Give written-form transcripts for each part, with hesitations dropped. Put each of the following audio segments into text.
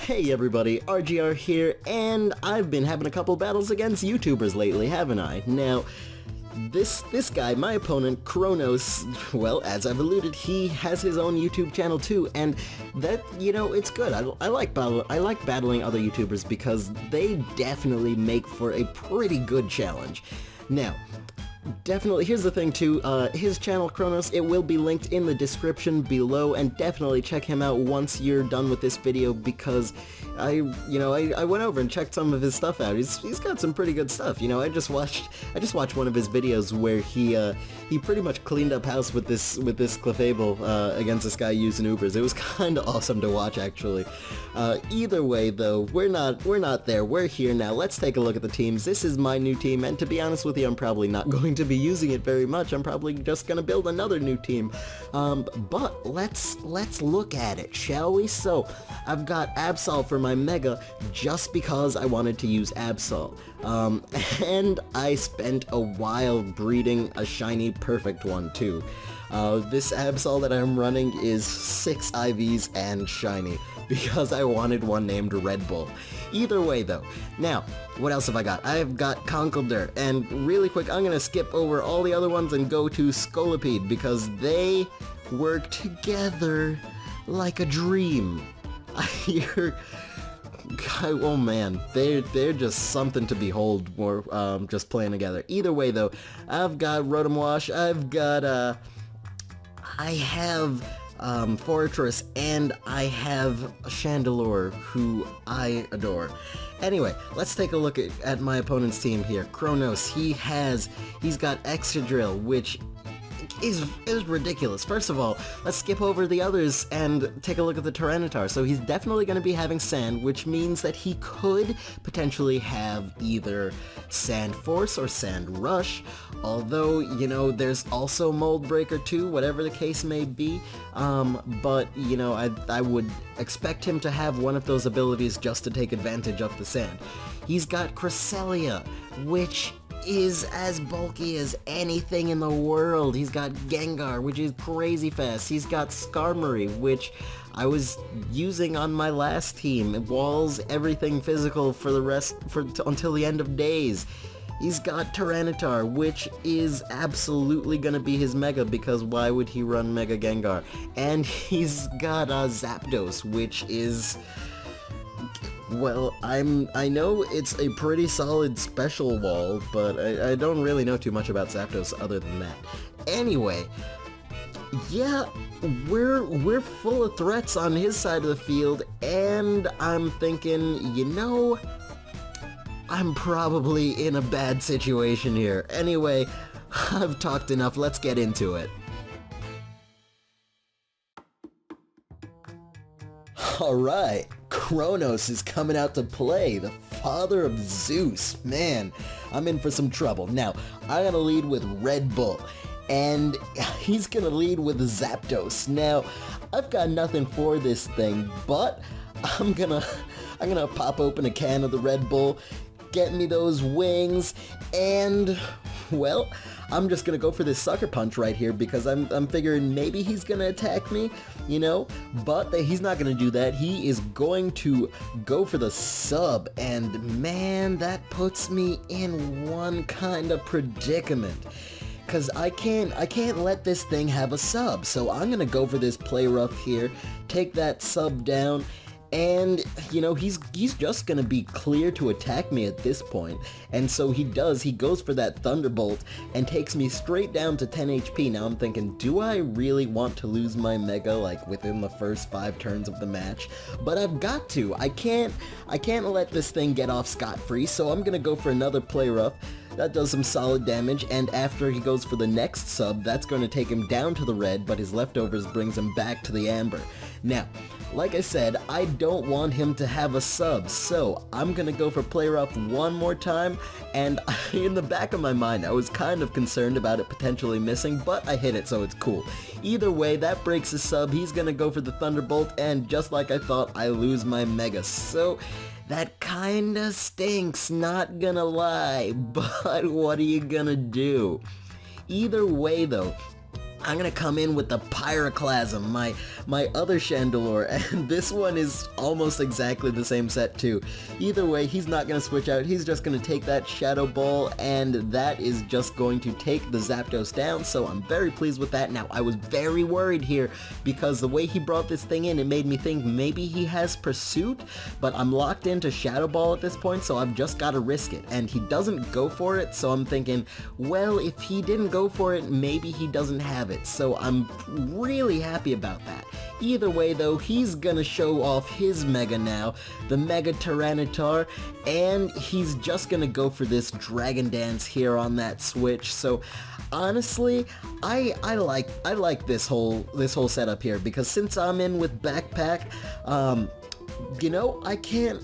Hey everybody, RGR here, and I've been having a couple battles against YouTubers lately, haven't I? Now, this guy, my opponent, Kronos, well, as I've alluded, he has his own YouTube channel too, and that, it's good. I like battling other YouTubers because they definitely make for a pretty good challenge. Now, definitely, here's the thing too, his channel, Kronos, it will be linked in the description below, and definitely check him out once you're done with this video, because I went over and checked some of his stuff out. He's got some pretty good stuff, I just watched one of his videos where he pretty much cleaned up house with this Clefable, against this guy using Ubers. It was kinda awesome to watch, actually. Either way, though, we're not there, we're here now. Let's take a look at the teams. This is my new team, and to be honest with you, I'm probably not going to be using it very much. I'm probably just gonna build another new team. But let's look at it, shall we? So, I've got Absol for my Mega just because I wanted to use Absol. And I spent a while breeding a shiny perfect one too. This Absol that I'm running is 6 IVs and shiny, because I wanted one named Red Bull. Either way though. Now, what else have I got? I've got Conkeldurr, and really quick, I'm gonna skip over all the other ones and go to Scolipede, because they work together like a dream. Oh man, they're just something to behold, more just playing together. Either way though, I've got Rotomwash, I have Fortress, and I have Chandelure, who I adore. Anyway, let's take a look at my opponent's team here. Kronos, he's got Excadrill, which is ridiculous. First of all, let's skip over the others and take a look at the Tyranitar. So he's definitely going to be having Sand, which means that he could potentially have either Sand Force or Sand Rush, although, there's also Mold Breaker too, whatever the case may be. But, I would expect him to have one of those abilities just to take advantage of the sand. He's got Cresselia, which is as bulky as anything in the world. He's got Gengar, which is crazy fast. He's got Skarmory, which I was using on my last team. It walls everything physical for until the end of days. He's got Tyranitar, which is absolutely gonna be his Mega, because why would he run Mega Gengar? And he's got Zapdos, which is, well, I know it's a pretty solid special wall, but I don't really know too much about Zapdos other than that. Anyway, yeah, we're full of threats on his side of the field, and I'm thinking, I'm probably in a bad situation here. Anyway, I've talked enough, let's get into it. Alright, Kronos is coming out to play, the father of Zeus. Man, I'm in for some trouble. Now, I gotta lead with Red Bull, and he's gonna lead with Zapdos. Now, I've got nothing for this thing, but I'm gonna pop open a can of the Red Bull, get me those wings, and, well, I'm just gonna go for this Sucker Punch right here, because I'm figuring maybe he's gonna attack me, but he's not gonna do that. He is going to go for the sub, and man, that puts me in one kind of predicament, because I can't let this thing have a sub. So I'm gonna go for this Play Rough here, take that sub down, and, he's just gonna be clear to attack me at this point. And so he goes for that Thunderbolt, and takes me straight down to 10 HP. Now I'm thinking, do I really want to lose my Mega, like, within the first 5 turns of the match? But I've got to. I can't let this thing get off scot-free, so I'm gonna go for another Play Rough. That does some solid damage, and after he goes for the next sub, that's going to take him down to the red, but his leftovers brings him back to the amber. Now, like I said, I don't want him to have a sub, so I'm gonna go for Play Rough one more time, and in the back of my mind, I was kind of concerned about it potentially missing, but I hit it, so it's cool. Either way, that breaks his sub. He's gonna go for the Thunderbolt, and just like I thought, I lose my Mega. So that kinda stinks, not gonna lie, but what are you gonna do? Either way though, I'm gonna come in with the Pyroclasm, my other Chandelure, and this one is almost exactly the same set too. Either way, he's not gonna switch out, he's just gonna take that Shadow Ball, and that is just going to take the Zapdos down, so I'm very pleased with that. Now, I was very worried here, because the way he brought this thing in, it made me think maybe he has Pursuit, but I'm locked into Shadow Ball at this point, so I've just gotta risk it, and he doesn't go for it, so I'm thinking, well, if he didn't go for it, maybe he doesn't have it, so I'm really happy about that. Either way though, he's gonna show off his Mega now, the Mega Tyranitar, and he's just gonna go for this Dragon Dance here on that switch. So honestly, I like this whole setup here, because since I'm in with Backpack, you know, I can't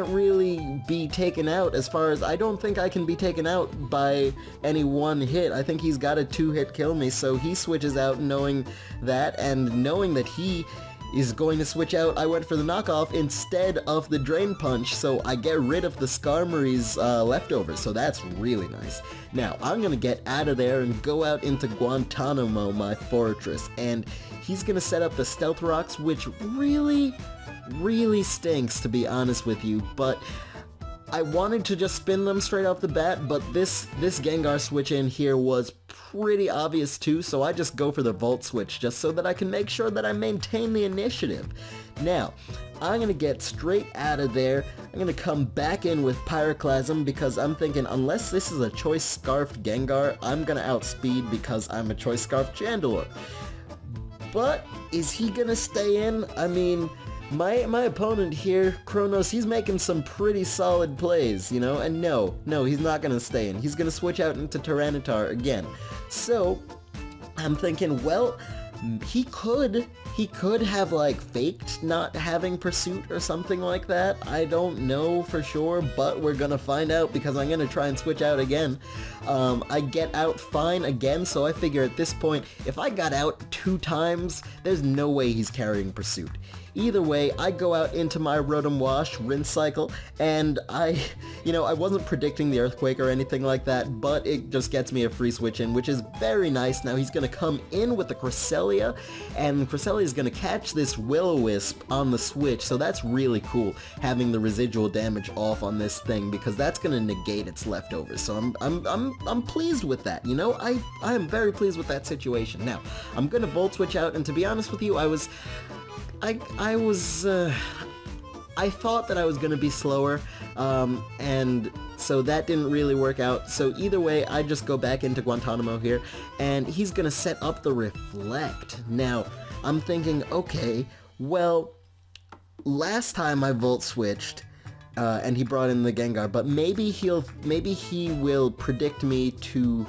really be taken out. As far as, I don't think I can be taken out by any one hit. I think he's got a 2-hit kill me, so he switches out knowing that, and knowing that he is going to switch out, I went for the knockoff instead of the Drain Punch, so I get rid of the Skarmory's leftovers, so that's really nice. Now, I'm gonna get out of there and go out into Guantanamo, my fortress, and he's gonna set up the Stealth Rocks, which really stinks, to be honest with you, but I wanted to just spin them straight off the bat, but this Gengar switch in here was pretty obvious too, so I just go for the Volt Switch just so that I can make sure that I maintain the initiative. Now, I'm gonna get straight out of there. I'm gonna come back in with Pyroclasm, because I'm thinking unless this is a Choice Scarfed Gengar, I'm gonna outspeed because I'm a Choice Scarfed Chandelure. But is he gonna stay in? I mean, my opponent here, Kronos, he's making some pretty solid plays, you know, and no, he's not gonna stay in. He's gonna switch out into Tyranitar again. So, I'm thinking, well, he could have, like, faked not having Pursuit or something like that. I don't know for sure, but we're gonna find out, because I'm gonna try and switch out again. I get out fine again, so I figure at this point, if I got out 2 times, there's no way he's carrying Pursuit. Either way, I go out into my Rotom Wash, Rinse Cycle, and I wasn't predicting the Earthquake or anything like that, but it just gets me a free switch in, which is very nice. Now he's gonna come in with the Cresselia, and Cresselia is gonna catch this Will-O-Wisp on the switch, so that's really cool, having the residual damage off on this thing, because that's gonna negate its leftovers, so I'm pleased with that, you know? I am very pleased with that situation. Now, I'm gonna Volt Switch out, and to be honest with you, I thought that I was gonna be slower, and so that didn't really work out. So either way, I just go back into Guantanamo here, and he's gonna set up the Reflect. Now, I'm thinking, okay, well, last time I Volt Switched, and he brought in the Gengar, but maybe he will predict me to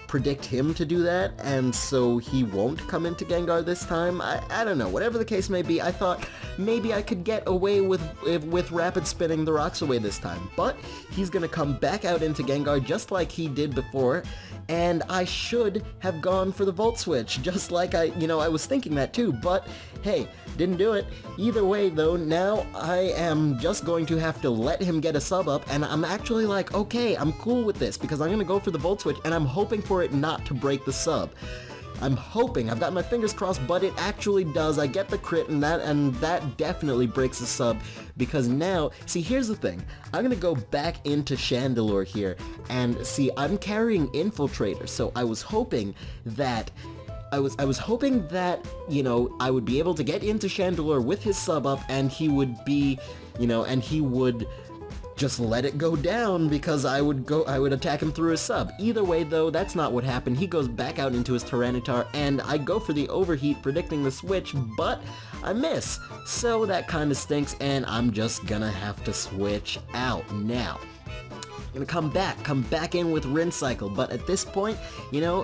predict him to do that, and so he won't come into Gengar this time. I don't know, whatever the case may be, I thought maybe I could get away with Rapid Spinning the rocks away this time, but he's gonna come back out into Gengar just like he did before, and I should have gone for the Volt Switch, just like I was thinking that too, but hey, didn't do it. Either way though, now I am just going to have to let him get a sub up, and I'm actually like, okay, I'm cool with this, because I'm gonna go for the Volt Switch, and I'm hoping for it not to break the sub. I'm hoping, I've got my fingers crossed, but it actually does. I get the crit, and that definitely breaks the sub, because now, see, here's the thing. I'm gonna go back into Chandelure here, and see, I'm carrying Infiltrator, so I was hoping that, I was hoping that, I would be able to get into Chandelure with his sub up, and he would be, and he would just let it go down, because I would attack him through his sub. Either way though, that's not what happened. He goes back out into his Tyranitar, and I go for the Overheat, predicting the switch, but I miss. So that kinda stinks, and I'm just gonna have to switch out. Now, I'm gonna come back in with Rinse Cycle, but at this point,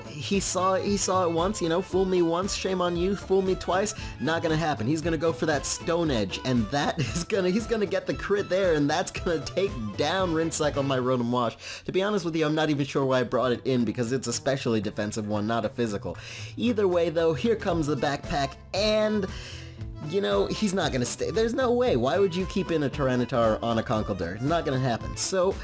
he saw it once, fool me once, shame on you, fool me twice, not gonna happen. He's gonna go for that Stone Edge, and he's gonna get the crit there, and that's gonna take down Rinse Cycle on my Rotom Wash. To be honest with you, I'm not even sure why I brought it in, because it's a specially defensive one, not a physical. Either way though, here comes the Backpack, and he's not gonna stay. There's no way. Why would you keep in a Tyranitar on a Conkeldurr? Not gonna happen. So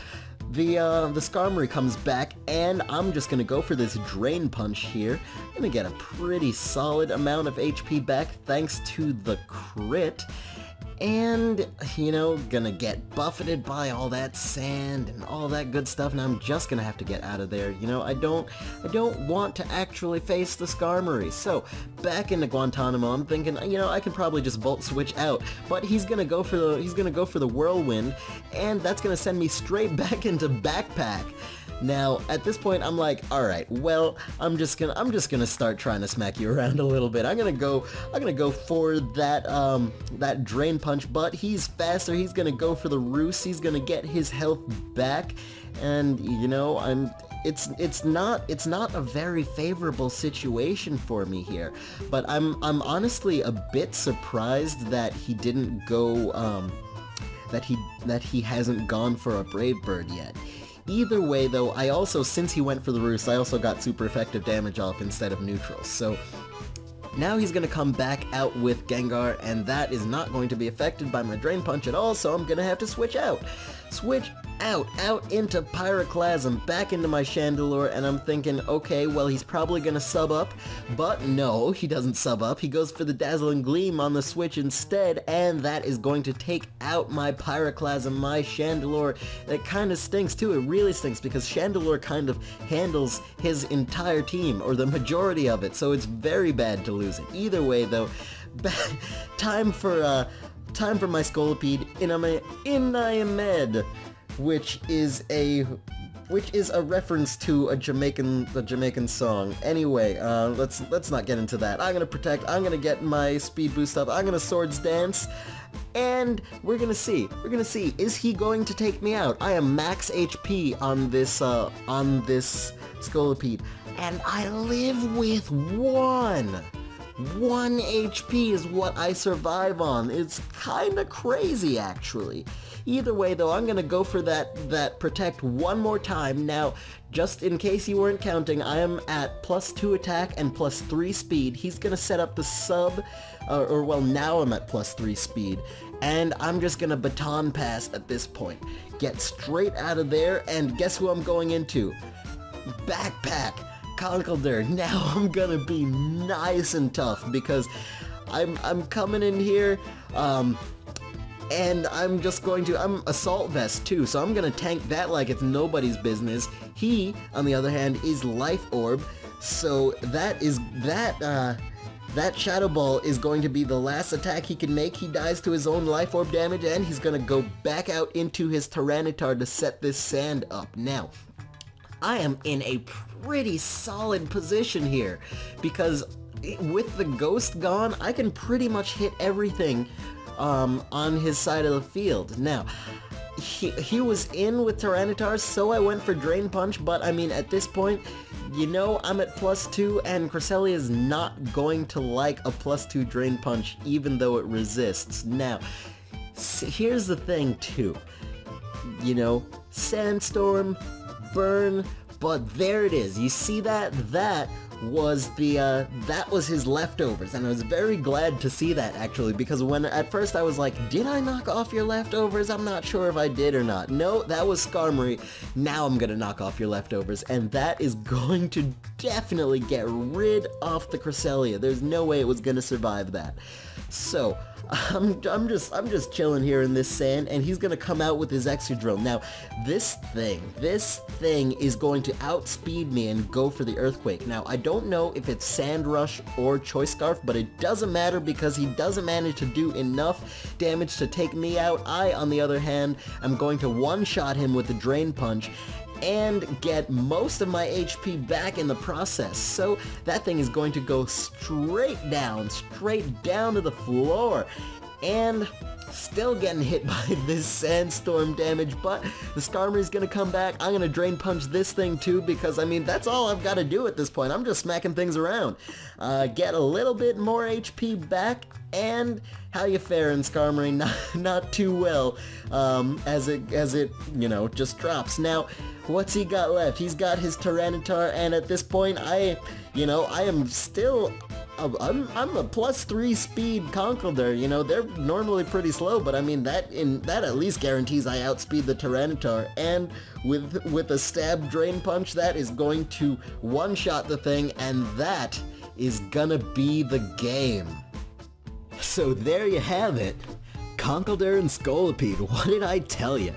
the Skarmory comes back, and I'm just gonna go for this Drain Punch here. I'm gonna get a pretty solid amount of HP back thanks to the crit. And, you know, gonna get buffeted by all that sand and all that good stuff, and I'm just gonna have to get out of there. You know, I don't want to actually face the Skarmory. So, back into Guantanamo, I'm thinking, you know, I can probably just Volt Switch out, but he's gonna go for the Whirlwind, and that's gonna send me straight back into Backpack. Now, at this point, I'm like, alright, well, I'm just gonna start trying to smack you around a little bit. I'm gonna go for that Drain Punch, but he's faster. He's gonna go for the Roost. He's gonna get his health back, and, you know, it's not a very favorable situation for me here, but I'm honestly a bit surprised that he didn't go, that he hasn't gone for a Brave Bird yet. Either way, though, I also, since he went for the Roost, I also got super effective damage off instead of neutral, so now he's going to come back out with Gengar, and that is not going to be affected by my Drain Punch at all, so I'm going to have to switch out. Switch out into Pyroclasm, back into my Chandelure, and I'm thinking, okay, well, he's probably gonna sub up, but no, he doesn't sub up. He goes for the Dazzling Gleam on the switch instead, and that is going to take out my Pyroclasm, my Chandelure. It kind of stinks too. It really stinks because Chandelure kind of handles his entire team, or the majority of it, so it's very bad to lose it. Either way, though, time for my Scolipede Inamed, which is a reference to a Jamaican song. Anyway, let's not get into that. I'm gonna protect. I'm gonna get my speed boost up. I'm gonna Swords Dance, and we're gonna see. Is he going to take me out? I am max HP on this Scolipede, and I live with 1 HP is what I survive on. It's kinda crazy, actually. Either way, though, I'm gonna go for that Protect one more time. Now, just in case you weren't counting, I am at +2 attack and +3 speed. He's gonna set up the sub, well, now I'm at +3 speed. And I'm just gonna Baton Pass at this point. Get straight out of there, and guess who I'm going into? Backpack! Conkeldurr. Now I'm gonna be nice and tough because I'm coming in here, and I'm Assault Vest too, so I'm gonna tank that like it's nobody's business. He, on the other hand, is Life Orb, so that Shadow Ball is going to be the last attack he can make. He dies to his own Life Orb damage, and he's gonna go back out into his Tyranitar to set this sand up. Now, I am in a pretty solid position here, because with the Ghost gone, I can pretty much hit everything on his side of the field. Now, he was in with Tyranitar, so I went for Drain Punch, but I mean, at this point, you know, I'm at +2, and Cresselia is not going to like a +2 Drain Punch, even though it resists. Now, here's the thing, too. You know, Sandstorm, Burn, but there it is. You see that? That was his leftovers, and I was very glad to see that, actually, because when at first I was like, did I knock off your leftovers? I'm not sure if I did or not. No, that was Skarmory. Now I'm gonna knock off your leftovers, and that is going to definitely get rid of the Cresselia. There's no way it was gonna survive that. So, I'm just chilling here in this sand, and he's gonna come out with his Excadrill. Now, this thing is going to outspeed me and go for the Earthquake. Now, I don't know if it's Sand Rush or Choice Scarf, but it doesn't matter because he doesn't manage to do enough damage to take me out. I, on the other hand, am going to one-shot him with the Drain Punch and get most of my HP back in the process. So that thing is going to go straight down to the floor, and still getting hit by this Sandstorm damage, but the Skarmory's gonna come back. I'm gonna Drain Punch this thing too, because I mean, that's all I've got to do at this point. I'm just smacking things around. Get a little bit more HP back, and how you faring, Skarmory? Not too well, as it, you know, just drops. Now, what's he got left? He's got his Tyranitar, and at this point, I am still I'm a +3 speed Conkeldurr. You know, they're normally pretty slow, but I mean that at least guarantees I outspeed the Tyranitar. And with a stab drain punch, that is going to one-shot the thing, and that is gonna be the game. So there you have it. Conkeldurr and Scolipede, what did I tell you?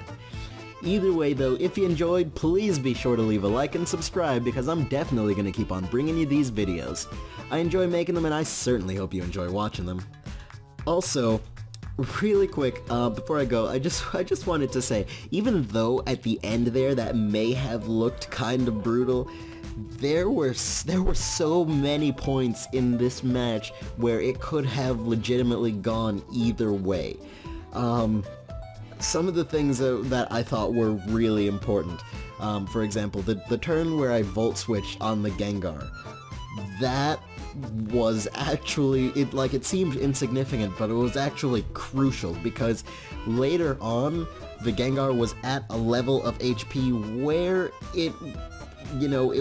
Either way though, if you enjoyed, please be sure to leave a like and subscribe because I'm definitely going to keep on bringing you these videos. I enjoy making them and I certainly hope you enjoy watching them. Also, really quick, before I go, I just wanted to say, even though at the end there that may have looked kind of brutal, there were so many points in this match where it could have legitimately gone either way. Some of the things that I thought were really important, for example, the turn where I Volt Switched on the Gengar, that was actually, it seemed insignificant, but it was actually crucial, because later on, the Gengar was at a level of HP where it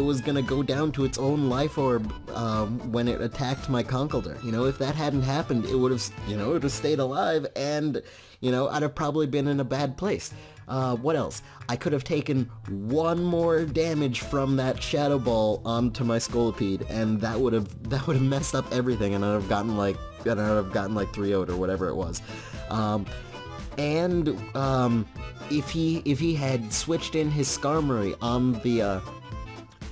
was gonna go down to its own life orb when it attacked my Conkeldurr. You know, if that hadn't happened, it would have stayed alive, and I'd have probably been in a bad place. What else? I could have taken one more damage from that Shadow Ball onto my Scolipede, and that would have messed up everything, and I'd have gotten like 3-0'd or whatever it was. If he had switched in his Skarmory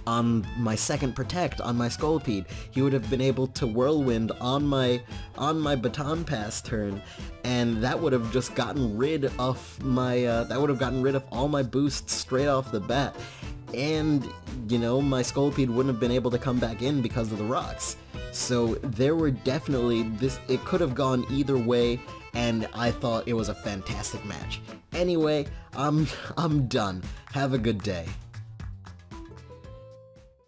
on my second Protect on my Scolipede, he would have been able to Whirlwind on my Baton Pass turn, and that would have just gotten rid of all my boosts straight off the bat, and my Scolipede wouldn't have been able to come back in because of the rocks. So there were definitely it could have gone either way, and I thought it was a fantastic match. Anyway, I'm done. Have a good day.